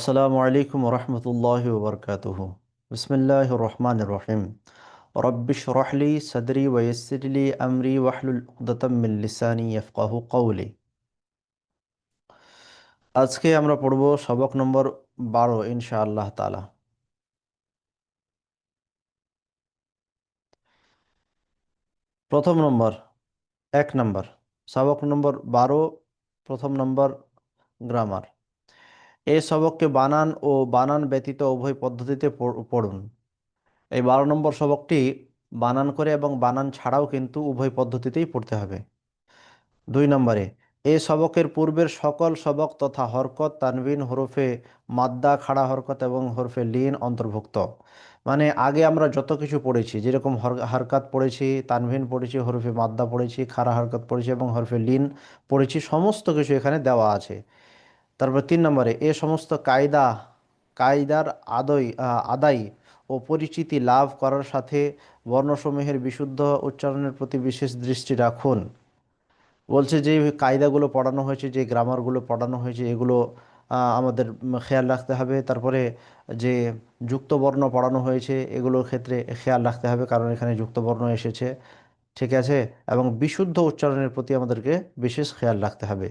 আসসালামু আলাইকুম রহমতুল্লাহি ওবরকাতুহু। বিসমিল্লাহির রহমানির রহিম। রব্বিশ রহলি সদরি ওয়াইসিরলি আমরি ওয়াহলুল উকদাতাম মিন লিসানি ইয়াফকাহু কওলি। আজকে আমরা পড়ব সবক নম্বর 12 ইনশাআল্লাহ তাআলা। প্রথম নম্বর, 1 নম্বর, সবক নম্বর 12, প্রথম নম্বর, গ্রামার। এই সবককে বানান ও বানান ব্যতীত উভয় পদ্ধতিতে পড়ুন। এই 12 নম্বর সবকটি বানান করে এবং বানান ছাড়াও কিন্তু উভয় পদ্ধতিতেই পড়তে হবে। 2 নম্বরে, এই সবকের পূর্বের সকল সবক তথা হরকত তানবিন হরফে মাদ্দা খাড়া হরকত এবং হরফে লিন অন্তর্ভুক্ত। মানে আগে আমরা যত কিছু পড়েছি, যেরকম হরকাত পড়েছি, তানভিন পড়েছি, হরফে মাদ্দা পড়েছি, খাড়া হরকত পড়েছি এবং হরফে লিন পড়েছি, সমস্ত কিছু এখানে দেওয়া আছে। তারপর 3 নম্বরে, এ সমস্ত কায়দার আদায় ও পরিচিতি লাভ করার সাথে বর্ণসমূহের বিশুদ্ধ উচ্চারণের প্রতি বিশেষ দৃষ্টি রাখুন। বলছে যে কায়দাগুলো পড়ানো হয়েছে, যে গ্রামারগুলো পড়ানো হয়েছে, এগুলো আমাদের খেয়াল রাখতে হবে। তারপরে যে যুক্ত বর্ণ পড়ানো হয়েছে, এগুলোর ক্ষেত্রে খেয়াল রাখতে হবে, কারণ এখানে যুক্ত বর্ণ এসেছে। ঠিক আছে। এবং বিশুদ্ধ উচ্চারণের প্রতি আমাদেরকে বিশেষ খেয়াল রাখতে হবে।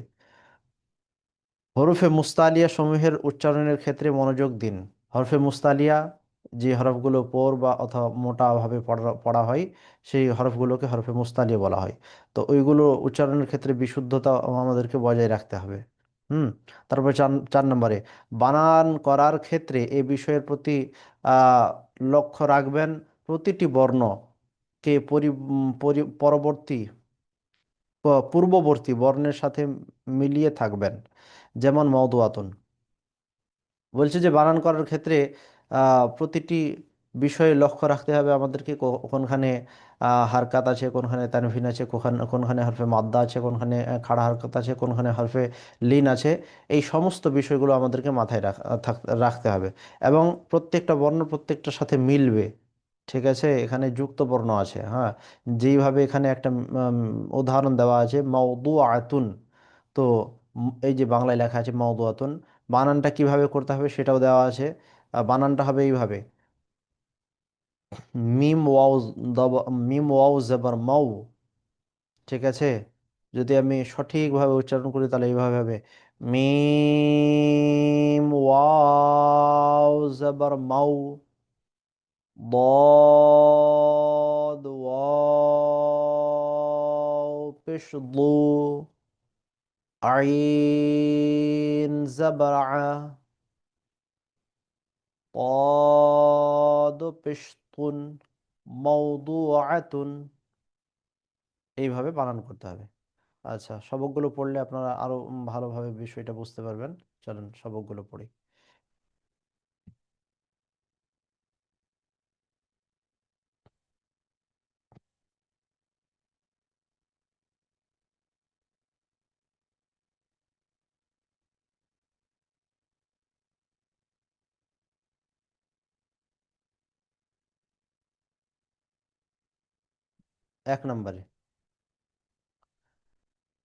হরফে মুস্তালিয়া সমূহের উচ্চারণের ক্ষেত্রে মনোযোগ দিন। হরফে মুস্তালিয়া, যে হরফগুলো পোর বা অথবা মোটাভাবে পড়া হয়, সেই হরফগুলোকে হরফে মুস্তালিয়া বলা হয়। তো ওইগুলো উচ্চারণের ক্ষেত্রে বিশুদ্ধতা আমাদেরকে বজায় রাখতে হবে। হুম। তারপরে 4 নম্বরে, বানান করার ক্ষেত্রে এই বিষয়ের প্রতি আহ, লক্ষ্য রাখবেন। প্রতিটি বর্ণকে পরবর্তী পূর্ববর্তী বর্ণের সাথে মিলিয়ে থাকবেন। যেমন মওদুআতুন। বলছে যে বানান করার ক্ষেত্রে প্রতিটি বিষয়ে লক্ষ্য রাখতে হবে আমাদেরকে। কোনখানে হারকাত আছে, কোনখানে তানভিন আছে, কোনখানে হরফে মাদ্দা আছে, কোনখানে খাড়া হারকাত আছে, কোনখানে হরফে লিন আছে। এই সমস্ত বিষয়গুলো আমাদেরকে মাথায় রাখতে হবে। এবং প্রত্যেকটা বর্ণ প্রত্যেকটার সাথে মিলবে। ঠিক আছে। এখানে যুক্ত বর্ণ আছে, হ্যাঁ। যেইভাবে এখানে একটা উদাহরণ দেওয়া আছে, মাওদুআতুন। তো এই যে বাংলায় লেখা আছে মাওদুআতুন, বানানটা কিভাবে করতে হবে সেটাও দেওয়া আছে। বানানটা হবে এইভাবে: মিম ওয়াও মিম ওয়াও জবর মাউ। ঠিক আছে। যদি আমি সঠিকভাবে উচ্চারণ করি তাহলে এইভাবে হবে: মিম ওয়াও জবর মাউ, ضاد واو পেশ দু, আইন জবর আ, قاد পেশতুন, মওদুআতুন। এইভাবে বানান করতে হবে। আচ্ছা, সবকগুলো পড়লে আপনারা আরো ভালোভাবে বিষয়টা বুঝতে পারবেন। চলুন সবকগুলো পড়ি। 1 নম্বরে,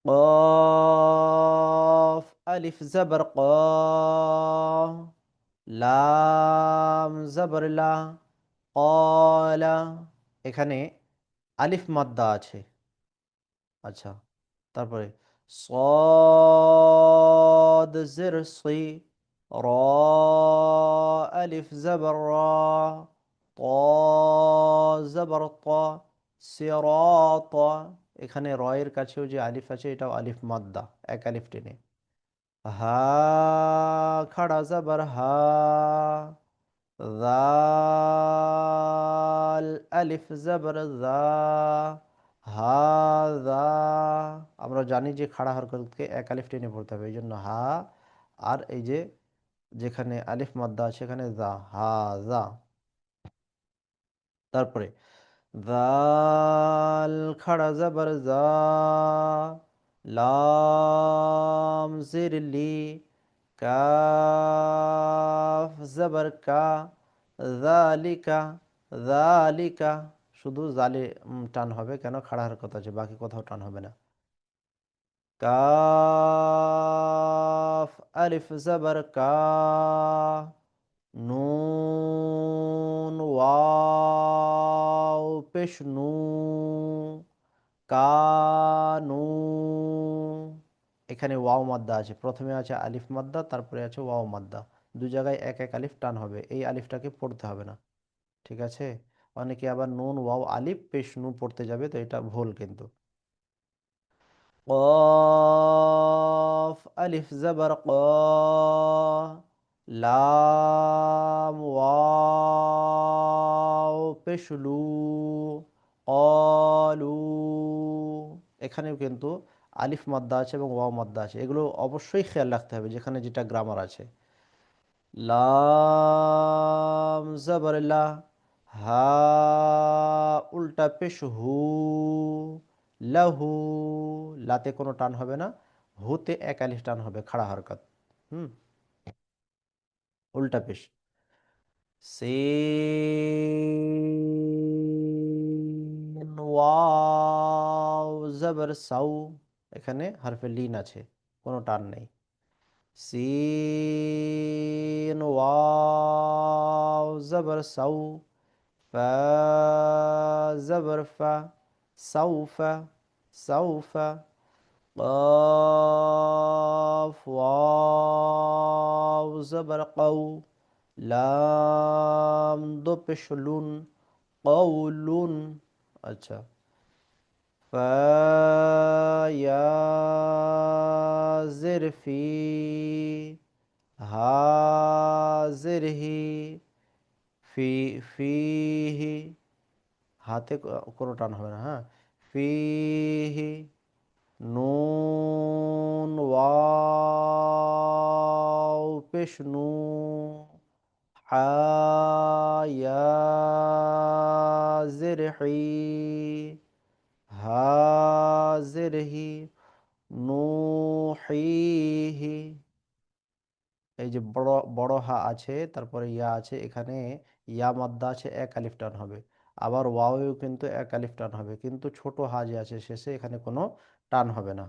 কফ আলিফ জবর ক, লাম জবর লা, কলা। এখানে আলিফ মাদ্দা আছে। আচ্ছা। তারপরে صاد زر صي، র আলিফ জবর র, ত জবর ত, সিরাত। এখানে র এর কাছেও যে আলিফ আছে, এটাও আলিফ মাদ্দা, এক আলিফ টেনে। হা খাড়া জবর হা, জাল আলিফ জবর জা, হাযা। আমরা জানি যে খাড়া হরকতকে এক আলিফ টেনে পড়তে হবে, এই জন্য হা। আর এই যে যেখানে আলিফ মাদ্দা সেখানে যা, হাযা। তারপরে জাল খাড়া জবর যা, লাম জির লি, কাফ জবর কা, যালিকা। যালিকা, শুধু জালে টান হবে, কেন? খাড়া হরকত আছে, বাকি কোথাও টান হবে না। কাফ আলিফ জবর কা, পেশ নু, কানু। এখানে ওয়াও মাদ্দা আছে, প্রথমে আছে আলিফ মাদ্দা, তারপরে আছে ওয়াও মাদ্দা। দু জায়গায় এক এক আলিফ টান হবে, এই আলিফটাকে পড়তে হবে না। ঠিক আছে? অনেকে আবার নুন ওয়াও আলিফ পেশ নু পড়তে যাবে, তো এটা ভুল কিন্তু। কফ আলিফ জবর ক, লাম ওয়াও পেশ লু, কলু। এখানেও কিন্তু আলিফ মাদ্দা আছে এবং ওয়াও মাদ্দা আছে, এগুলো অবশ্যই খেয়াল রাখতে হবে যেখানে যেটা গ্রামার আছে। লাম জবর লা, হা উল্টা পেশ হু, লাহু। লাতে কোনো টান হবে না, হুতে এক আলিফ টান হবে, খাড়া হরকত। হুম, উল্টা পেশ। সিন ওয়াও জবর সাউ, এখানে হরফে লিন আছে, কোনো টান নেই। সিন ওয়াও জবর সাউ, ফা জবর ফা, সাউফা, সাউফা। قاف واو زبر قو، লাম দো পেশ লুন, কওলুন। আচ্ছা, ফা ইয়া জের ফি, হা জের হি, ফি ফিহি। হাতে কোনো টান হবে না, হ্যাঁ। ফিহি, নুন ওয়াও পেশ নু, হা ইয়া জের হি, হা জের হি, নুহিহি। এই যে বড় বড় হা আছে, তারপরে ইয়া আছে, এখানে ইয়া মাদ্দা আছে, এক আলিফ টান হবে। আবার ওয়াওয়েও কিন্তু এক আলিফ টান হবে, কিন্তু ছোট হা যে আছে শেষে, এখানে কোনো টান হবে না।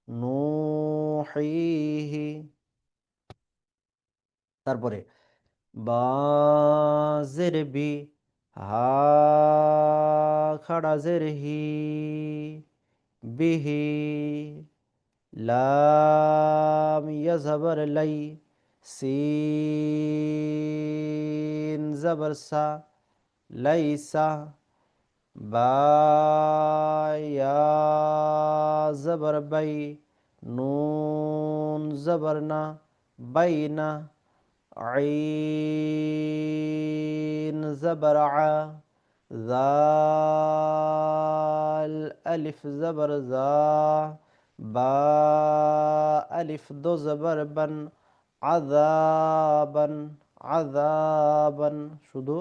নুহিহি। তারপরে বা জের বি, হা খাড়া জের হি, বিহি। লাম ইয়া জবর লাই, সিন জবর সা, লাইসা। বা ইয়া জবর বাই, নুন জবর না, বাইনা। আইন জবর আ, জাল আলিফ জবর জা, বা আলিফ দো জবর বান, আযাবান, আযাবান। শুধু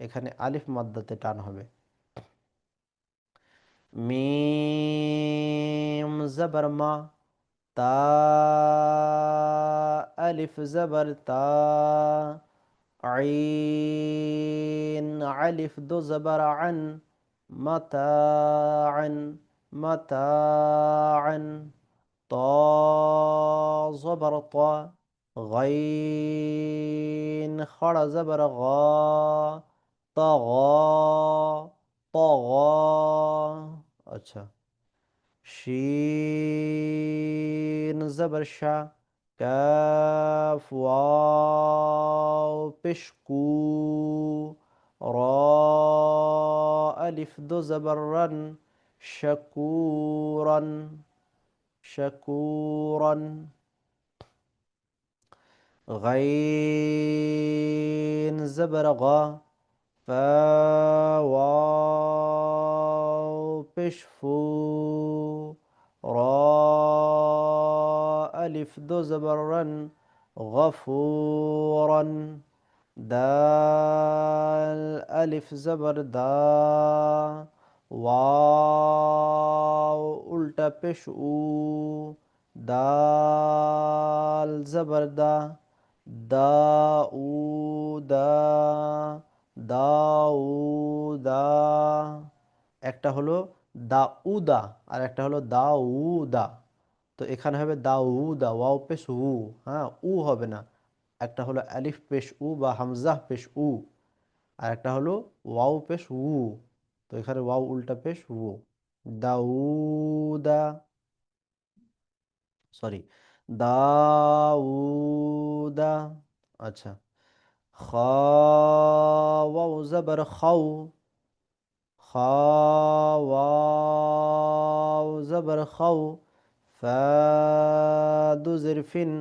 এখানে আলিফ মাদ্দাতে টান হবে। মিম জবর মা, তা আলিফ জবর তা, আইন আলিফ দো জবর আন, মাতাআন, মাতাআন। ত জবর ত, গাইন খড়া জবর গা, তগ, তগ। আচ্ছা, শিন জবর শা, কাফ ওয়াও পেশকু, র আলিফ দো জবর রান, শাকুরান, শাকুরান। غين زبر غا، فا واو بشفو، را ألف دو زبر رن، غفورا. দাল আলিফ জবর দা, ওয়াও উল্টা পেশ উ, দাল জবর দা, দা উ দা, দাউ দা। একটা হলো দা উদা, আর একটা হলো দা উদা। তো এখানে হবে দা উদা, ওয়াও পেশ উ, হ্যাঁ, উ হবে না। একটা হলো আলিফ পেশ উ বা হামজাহ পেশ উ, আর একটা হলো ওয়াও পেশ উ। তো এখানে ওয়াও উল্টা পেশ ও। দাউদা, সরি, দাউদা। আচ্ছা, খ, ওয়াও জবর খাও, খ, ওয়াও জবর খাও, ফা, দু জের ফিন,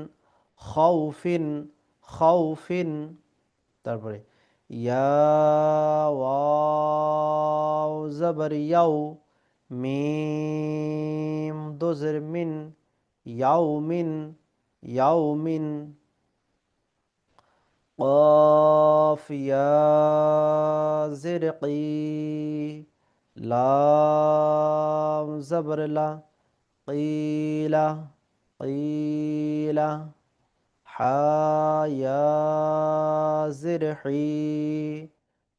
খাউফিন, খাউফিন। তারপরে ইয়া, ওয়াও জবর ইয়াও, মিম দোজের মিন, ইয়াউমিন, ইয়াউমিন। قاف يا زرقي، لام زبر لا، قيلة، قيلة، حا يا زرحي،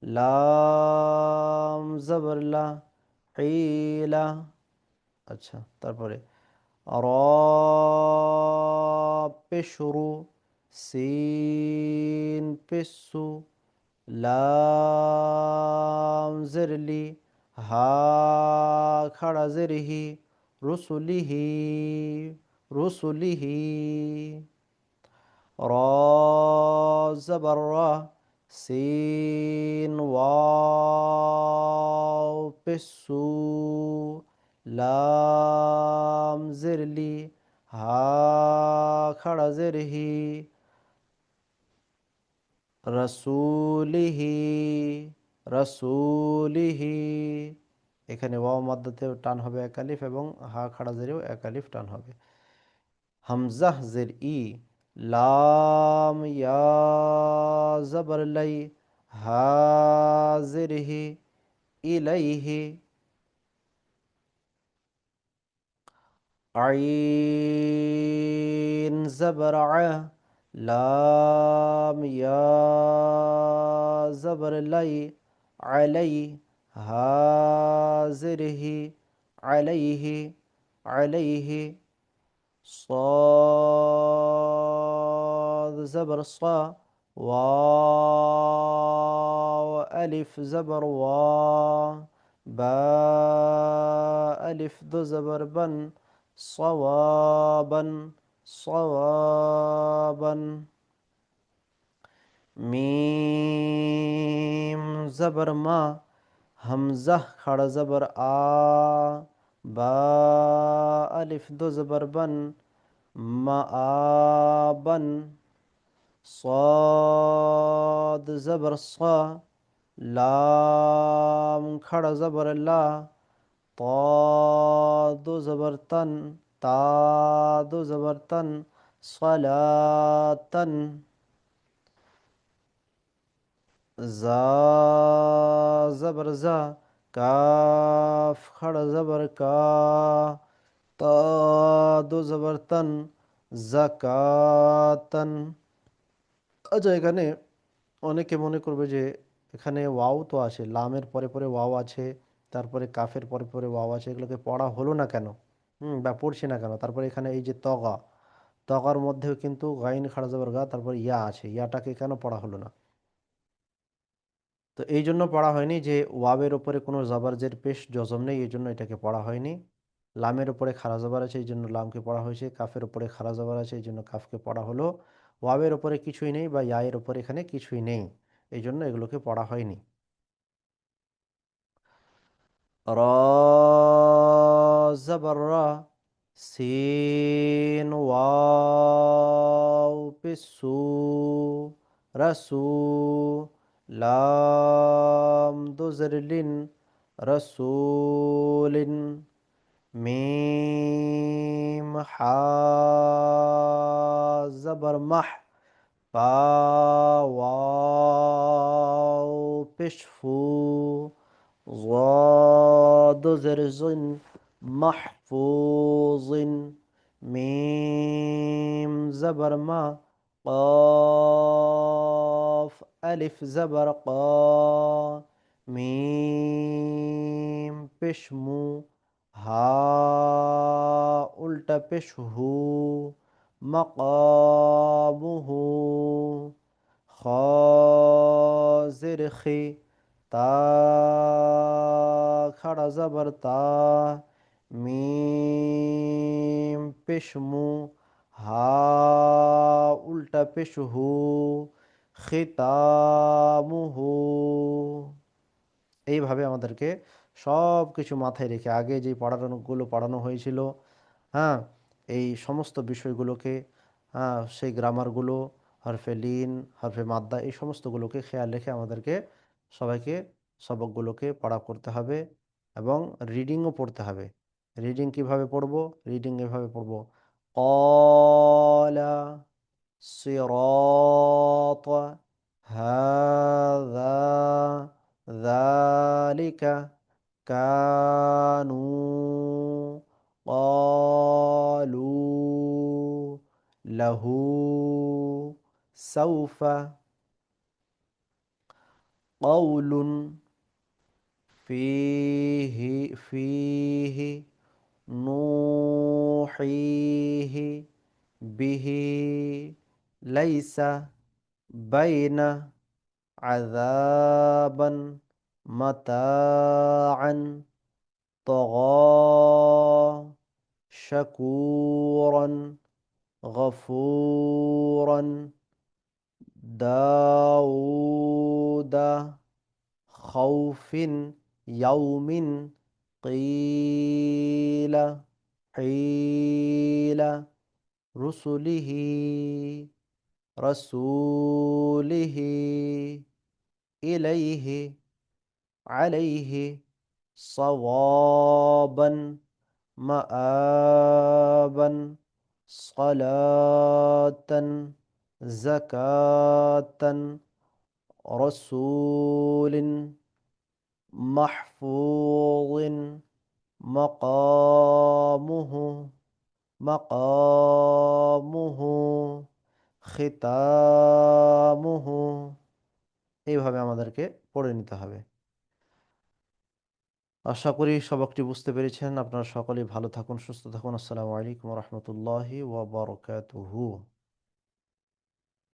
লাম জবর লা, হিলা। আচ্ছা, তারপরে র, পেশরু, সিন পেশু, লাম জেরলি, হা খাড়া জেরহি, রসুলিহি, রসুলিহি। র, জবর রা, সিন ওয়াও পেশু, লাম জেরলি, হা খাড়া জেরহি, রসুলিহি, রসুলিহি। এখানে ওয়াও মাদ্দাতেও টান হবে এক আলিফ এবং হা খাড়া জেরেও এক আলিফ টান হবে। হামজাহ জের ই, লাম ইয়া জবর লাই, হা জেরহি, ইলাইহি। আইন জবর আ, লাম ইয়া জবর লাই, আলাই, হা জেরহি, আলাইহি, আলাইহি। صاد زبر صا، واو ألف زبر وا، با ألف دو زبر بن، صوابا، صوابا। মিম জবর মা، হামজাহ খাড়া জবর আ, বা আলিফ দো জবর বন, মা আবন। صاد زبر صا، লাম খাড়া জবর লা, ত দো জবর তন, তা দো জবর তন, সলাতন। জা জবর জা, কাফ খাড়া জবর কা, তা দো জবর তন, জাকাতন। আচ্ছা, এখানে অনেকে মনে করবে যে এখানে ওয়াও তো আছে, লামের পরে পরে ওয়াও আছে, তারপরে কাফের পরে পরে ওয়াও আছে, এগুলোকে পড়া হলো না কেন, বা পড়ছি না কেন। তারপরে এখানে এই যে তগা, তগার মধ্যেও কিন্তু গাইন খাড়া জবর গা, তারপর ইয়া আছে, ইয়াটাকে কেন পড়া হলো না? তো এই জন্য পড়া হয়নি যে ওয়াবের ওপরে কোনো জবরজের পেশ জজম নেই, এই জন্য এটাকে পড়া হয়নি। লামের উপরে খাড়া জবর আছে, এই জন্য লামকে পড়া হয়েছে। কাফের উপরে খাড়া জবর আছে, এই জন্য কাফকে পড়া হলো। ওয়াবের ওপরে কিছুই নেই বা ইয়ায়ের ওপরে এখানে কিছুই নেই, এই জন্য এগুলোকে পড়া হয়নি। র, জবর রা, সিন ওয়াও পেশু, রসু, লাম দো জের লিন, রসুলিন। মিম হা জবর মাহ, পা ওয়াও পেশফু, ضاد زرز محفوظ। ميم زبر ما، قاف ألف زبر قا، মিম পেশমু, হা উল্টা পেশহু, মাকামুহু, খ জের খি, তা খাড়া জবর তা, মিম পেশ মু, হা উল্টা পেশ হু, খিতামুহু। এইভাবে আমাদেরকে সব কিছু মাথায় রেখে আগে যে পড়ানোগুলো পড়ানো হয়েছিল, হ্যাঁ, এই সমস্ত বিষয়গুলোকে, হ্যাঁ, সেই গ্রামারগুলো, হরফে লিন, হরফে মাদ্দা, এই সমস্তগুলোকে খেয়াল রেখে আমাদেরকে সবাইকে সবকগুলোকে পড়া করতে হবে এবং রিডিংও পড়তে হবে। রিডিং কিভাবে পড়বো? রিডিং এভাবে পড়বো: কলা সিরাত, হাযা যালিকা, কানু, ক্বালু, লাহু, সাউফা, কওলুন, ফীহি, নূহিহি, বিহি, লাইসা, বাইনা, আযাবান, মাতাআন, طغى، شكورا، غفورا، داود، خوف، يوم، قيل، حيل، رسله، رسوله، إليه، عليه، صوابا، مآبا، صلاة، زكاة، رسول، محفوظ، مقامه، مقامه، ختامه। এইভাবে আমাদেরকে পড়ে নিতে হবে। আশা করি সবকটি বুঝতে পেরেছেন। আপনারা সকলেই ভালো থাকুন, সুস্থ থাকুন। আসসালামু আলাইকুম রহমতুল্লাহি ওয়া বারাকাতুহু।